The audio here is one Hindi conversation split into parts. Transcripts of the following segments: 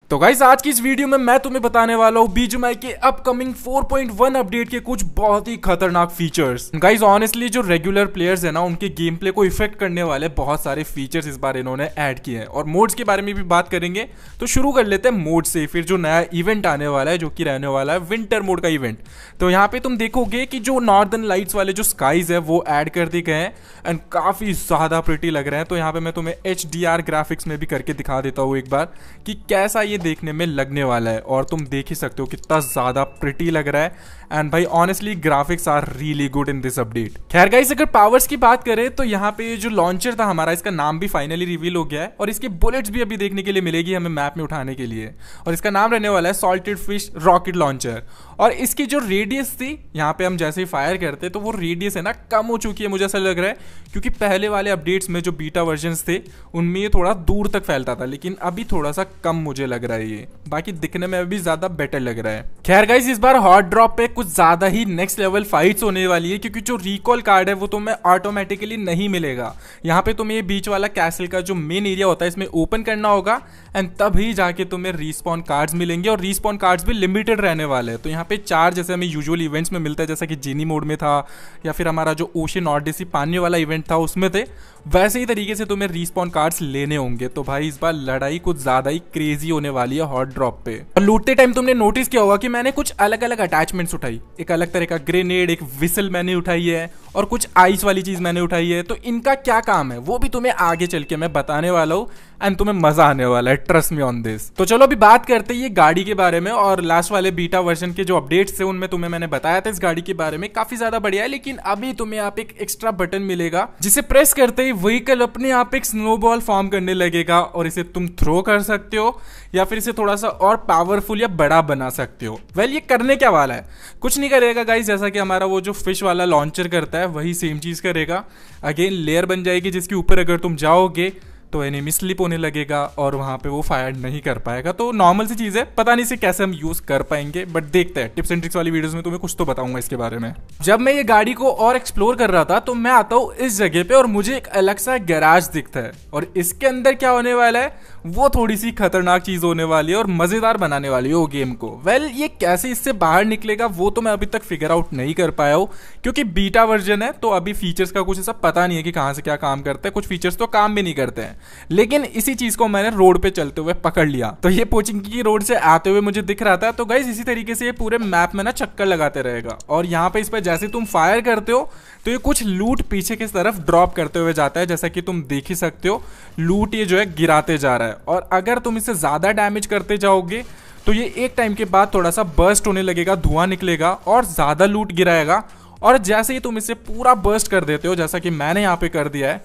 तो गाइस आज की इस वीडियो में मैं तुम्हें बताने वाला हूँ बीजीएमआई के अपकमिंग 4.1 अपडेट के कुछ बहुत ही खतरनाक फीचर्स। गाइस ऑनेस्टली जो रेगुलर प्लेयर्स है ना उनके गेम प्ले को इफेक्ट करने वाले बहुत सारे फीचर्स इस बार इन्होंने ऐड किए हैं और मोड्स के बारे में भी बात करेंगे। तो शुरू कर लेते हैं मोड से, फिर जो नया इवेंट आने वाला है जो कि रहने वाला है विंटर मोड का इवेंट। तो यहाँ पे तुम देखोगे कि जो नॉर्दर्न लाइट्स वाले जो स्काईज है वो ऐड कर दिए गए हैं एंड काफी ज्यादा प्रिटी लग रहे हैं। तो यहाँ पे मैं तुम्हें HDR ग्राफिक्स में भी करके दिखा देता हूँ एक बार कि कैसा ये देखने में लगने वाला है और तुम देख ही सकते हो कितना ज्यादा प्रिटी लग रहा है। एंड भाई honestly graphics are really good in this update. खैर गाइस अगर पावर्स की बात करें तो यहाँ पे जो लॉन्चर था हमारा, इसका नाम भी फाइनली रिवील हो गया है और इसकी बुलेट्स भी अभी देखने के लिए मिलेगी हमें मैप में उठाने के लिए, और इसका नाम रहने वाला है सॉल्टेड फिश रॉकेट लॉन्चर। और इसकी जो रेडियस थी यहाँ पे हम जैसे ही फायर करते तो वो रेडियस है ना कम हो चुकी है, मुझे ऐसा लग रहा है, क्योंकि पहले वाले अपडेट्स में जो बीटा वर्जन्स थे उनमें ये थोड़ा दूर तक फैलता था, लेकिन अभी थोड़ा सा कम मुझे लग रहा है ये। बाकी दिखने में अभी ज्यादा बेटर लग रहा है। खैर गाइस इस बार हॉट ड्रॉप पे कुछ ज्यादा ही नेक्स्ट लेवल फाइट्स होने वाली है, क्योंकि जो रिकॉल कार्ड है वो तुम्हें ऑटोमेटिकली नहीं मिलेगा। यहाँ पे तुम्हें ये बीच वाला कैसल का जो मेन एरिया होता है इसमें ओपन करना होगा एंड तभी जाके तुम्हें रिस्पॉन कार्ड्स मिलेंगे, और रिस्पॉन कार्ड्स भी लिमिटेड रहने वाले हैं। तो यहाँ पे 4 जैसे हमें यूजुअल इवेंट्स में मिलता है, जैसा कि जीनी मोड में था या फिर हमारा जो ओशन ऑडिसी पानी वाला इवेंट था उसमें थे, वैसे ही तरीके से तुम्हें रिस्पॉन कार्ड्स लेने होंगे। तो भाई इस बार लड़ाई कुछ ज्यादा ही क्रेजी होने वाली है हॉट ड्रॉप पे। और लूटते टाइम तुमने नोटिस किया होगा कि मैंने कुछ अलग अलग अटैचमेंट्स उठाई, एक अलग तरह का ग्रेनेड, एक विसल मैंने उठाई है और कुछ आइस वाली चीज मैंने उठाई है। तो इनका क्या काम है वो भी तुम्हें आगे चल के मैं बताने वाला हूँ एंड तुम्हें मजा आने वाला है, ट्रस्ट मी ऑन दिस। तो चलो अभी बात करते हैं ये गाड़ी के बारे में। और लास्ट वाले बीटा वर्जन के जो अपडेट्स थे उनमें तुम्हें मैंने बताया था इस गाड़ी के बारे में, काफी ज्यादा बढ़िया है। लेकिन अभी तुम्हें आप एक एक्स्ट्रा बटन मिलेगा जिसे प्रेस करते ही व्हीकल अपने आप एक स्नोबॉल फॉर्म करने लगेगा और इसे तुम थ्रो कर सकते हो या फिर इसे थोड़ा सा और पावरफुल या बड़ा बना सकते हो। वेल ये करने क्या वाला है, कुछ नहीं करेगा गाइस, जैसा कि हमारा वो जो फिश वाला लॉन्चर करता है वही सेम चीज करेगा। अगेन लेयर बन जाएगी जिसके ऊपर अगर तुम जाओगे तो एनिमी स्लिप होने लगेगा और वहां पे वो फायर नहीं कर पाएगा। तो नॉर्मल सी चीज है, पता नहीं से कैसे हम यूज कर पाएंगे, बट देखते हैं टिप्स एंड ट्रिक्स वाली वीडियोस में तुम्हें कुछ तो बताऊंगा इसके बारे में। जब मैं ये गाड़ी को और एक्सप्लोर कर रहा था तो मैं आता हूँ इस जगह पे और मुझे एक अलग सा गैराज दिखता है, और इसके अंदर क्या होने वाला है वो थोड़ी सी खतरनाक चीज होने वाली है और मजेदार बनाने वाली है वो गेम को। वेल ये कैसे इससे बाहर निकलेगा वो तो मैं अभी तक फिगर आउट नहीं कर पाया हूँ, क्योंकि बीटा वर्जन है तो अभी फीचर्स का कुछ ऐसा पता नहीं है कि कहाँ से क्या काम करता है। कुछ फीचर्स तो काम भी नहीं करते हैं, लेकिन इसी चीज को मैंने रोड पे चलते हुए पकड़ लिया। तो ये पोचिंकी की रोड से आते हुए मुझे दिख रहा था। तो गाइस इसी तरीके से ये पूरे मैप में ना चक्कर लगाते रहेगा, और यहाँ पे इस पर जैसे तुम फायर करते हो तो ये कुछ लूट पीछे की तरफ ड्रॉप करते हुए जाता है, जैसा कि तुम देख ही सकते हो लूट ये जो है गिराते जा रहा है। और अगर तुम इसे ज्यादा डैमेज करते जाओगे तो ये एक टाइम के बाद थोड़ा सा बर्स्ट होने लगेगा, धुआं निकलेगा और ज्यादा लूट गिराएगा। और जैसे ही तुम इसे पूरा बर्स्ट कर देते हो, जैसा कि मैंने यहाँ पे कर दिया है,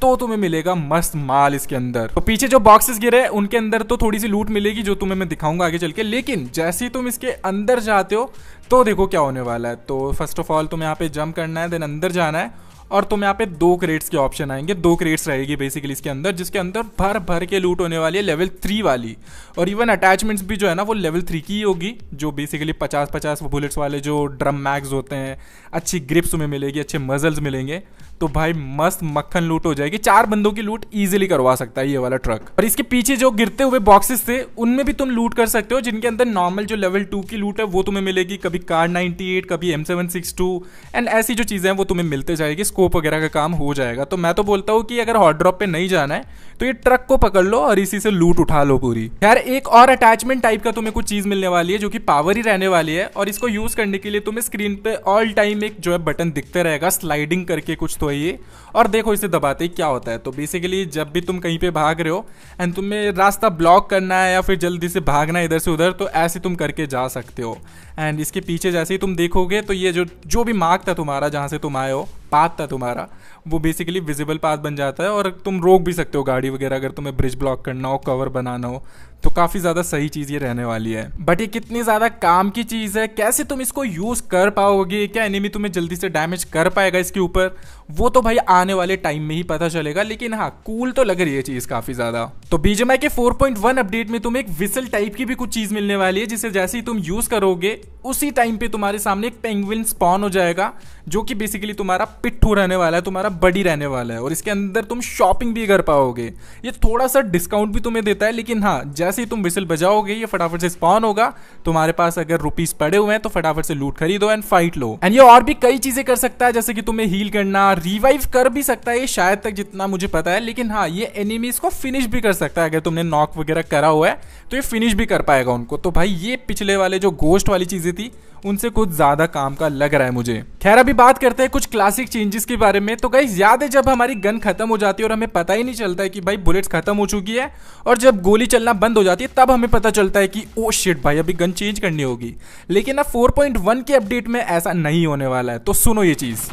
तो तुम्हें मिलेगा मस्त माल इसके अंदर। तो पीछे जो बॉक्सेस गिरे उनके अंदर तो थोड़ी सी लूट मिलेगी जो तुम्हें मैं दिखाऊंगा आगे चल के, लेकिन जैसे ही तुम इसके अंदर जाते हो तो देखो क्या होने वाला है। तो फर्स्ट ऑफ ऑल तुम्हें यहाँ पे जंप करना है, देन अंदर जाना है, और तुम यहाँ पे 2 क्रेट्स के ऑप्शन आएंगे। 2 क्रेट्स रहेगी बेसिकली इसके अंदर, जिसके अंदर भर भर के लूट होने वाली है लेवल 3 वाली। और इवन अटैचमेंट्स भी जो है ना वो लेवल 3 की ही होगी, जो बेसिकली 50-50 बुलेट्स वाले जो ड्रम मैग्स होते हैं, अच्छी ग्रिप्स तुम्हें मिलेगी, अच्छे मजल्स मिलेंगे। तो भाई मस्त मक्खन लूट हो जाएगी, 4 बंदों की लूट इजीली करवा सकता है ये वाला ट्रक। और इसके पीछे जो गिरते हुए बॉक्सेस थे उनमें भी तुम लूट कर सकते हो, जिनके अंदर नॉर्मल जो लेवल 2 की लूट है वो तुम्हें मिलेगी, कभी कार 98, कभी M762 एंड ऐसी जो चीजें हैं वो तुम्हें मिलते जाएगी, स्कोप वगैरह का काम हो जाएगा। तो मैं तो बोलता हूँ कि अगर हॉट ड्रॉप पे नहीं जाना है तो ये ट्रक को पकड़ लो और इसी से लूट उठा लो पूरी। यार एक और अटैचमेंट टाइप का तुम्हें कुछ चीज मिलने वाली है जो कि पावर ही रहने वाली है, और इसको यूज करने के लिए तुम्हें स्क्रीन पे ऑल टाइम एक जो है बटन दिखते रहेगा, स्लाइडिंग करके कुछ तो है ये। और देखो इसे दबाते ही क्या होता है, तो बेसिकली जब भी तुम कहीं पे भाग रहे हो एंड तुम्हें रास्ता ब्लॉक करना है या फिर जल्दी से भागना है इधर से उधर, तो ऐसे तुम करके जा सकते हो। एंड इसके पीछे जैसे ही तुम देखोगे तो ये जो भी मार्क था तुम्हारा, जहाँ से तुम आए हो, पाथ था तुम्हारा, वो बेसिकली विजिबल पाथ बन जाता है और तुम रोक भी सकते हो गाड़ी वगैरह अगर तुम्हें ब्रिज ब्लॉक करना हो, कवर बनाना हो। तो काफी ज्यादा सही चीज ये रहने वाली है। बट ये कितनी ज्यादा काम की चीज है, कैसे तुम इसको यूज कर पाओगे, क्या एनिमी तुम्हें जल्दी से डैमेज कर पाएगा इसके ऊपर, वो तो भाई आने वाले टाइम में ही पता चलेगा। लेकिन हाँ कूल तो लग रही है चीज काफी ज्यादा। तो बीजीएमआई के 4.1 अपडेट में तुम्हें एक विसल टाइप की भी कुछ चीज मिलने वाली है, जिसे जैसे ही तुम यूज करोगे उसी टाइम पे तुम्हारे सामने एक पेंगुइन स्पॉन हो जाएगा, जो कि बेसिकली तुम्हारा पिट्ठू रहने वाला है, तुम्हारा बड़ी रहने वाला है और इसके अंदर तुम शॉपिंग भी कर पाओगे। ये थोड़ा सा डिस्काउंट भी तुम्हें देता है, लेकिन हाँ, जैसे ही तुम विसल बजाओगे ये फटाफट से स्पॉन होगा। तुम्हारे पास अगर रुपीस पड़े हुए हैं तो फटाफट से लूट खरीदो एंड फाइट लो। एंड ये और भी कई चीजें कर सकता है, जैसे कि तुम्हें हील करना, रिवाइव कर भी सकता है ये शायद तक जितना मुझे पता है। लेकिन हाँ, ये एनिमीज को फिनिश भी कर सकता है। अगर तुमने नॉक वगैरह करा हुआ है तो ये फिनिश भी कर पाएगा उनको। तो भाई ये पिछले वाले जो गोस्ट वाली चीजें थी उनसे कुछ ज्यादा काम का लग रहा है मुझे। खैर अभी बात करते हैं कुछ क्लासिक चेंजेस के बारे में। तो गाइस याद है जब हमारी गन खत्म हो जाती है और हमें पता ही नहीं चलता है कि भाई बुलेट्स खत्म हो चुकी है, और जब गोली चलना बंद हो जाती है तब हमें पता चलता है कि ओ शिट भाई अभी गन चेंज करनी होगी। लेकिन अब 4.1 के अपडेट में ऐसा नहीं होने वाला है। तो सुनो ये चीज।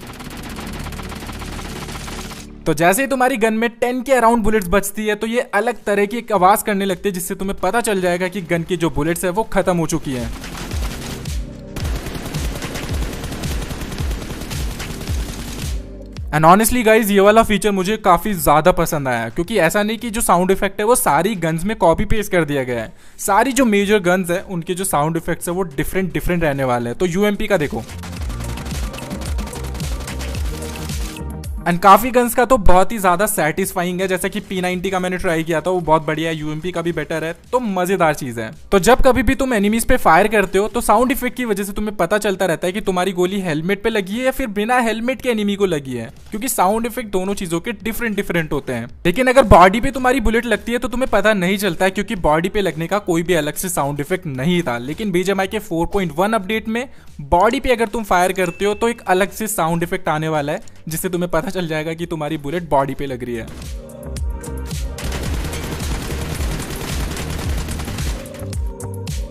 तो जैसे ही तुम्हारी गन में 10 के अराउंड बुलेट्स बचती है तो ये अलग तरह की एक आवाज करने लगती है, जिससे तुम्हें पता चल जाएगा कि गन की जो बुलेट्स है वो खत्म हो चुकी है। एंड ऑनेस्टली गाइज ये वाला फीचर मुझे काफी ज्यादा पसंद आया, क्योंकि ऐसा नहीं कि जो साउंड इफेक्ट है वो सारी गन्स में कॉपी पेस्ट कर दिया गया है। सारी जो मेजर गन्स है उनके जो साउंड इफेक्ट्स है वो डिफरेंट रहने वाले हैं। तो यूएमपी का देखो, एंड काफी गन्स का तो बहुत ही ज्यादा सेटिस्फाइंग है। जैसे कि P90 का मैंने ट्राई किया था, वो बहुत बढ़िया है। यूएमपी का भी बेटर है, तो मजेदार चीज है। तो जब कभी भी तुम एनिमीज पे फायर करते हो तो साउंड इफेक्ट की वजह से तुम्हें पता चलता रहता है कि तुम्हारी गोली हेलमेट पे लगी है या फिर बिना हेलमेट के एनिमी को लगी है, क्योंकि साउंड इफेक्ट दोनों चीजों के डिफरेंट होते हैं। लेकिन अगर बॉडी पे तुम्हारी बुलेट लगती है तो तुम्हें पता नहीं चलता है, क्योंकि बॉडी पे लगने का कोई भी अलग से साउंड इफेक्ट नहीं था। लेकिन BGMI के 4.1 अपडेट में बॉडी पे अगर तुम फायर करते हो तो एक अलग से साउंड इफेक्ट आने वाला है, जिससे तुम्हें पता चल जाएगा कि तुम्हारी बुलेट बॉडी पे लग रही है।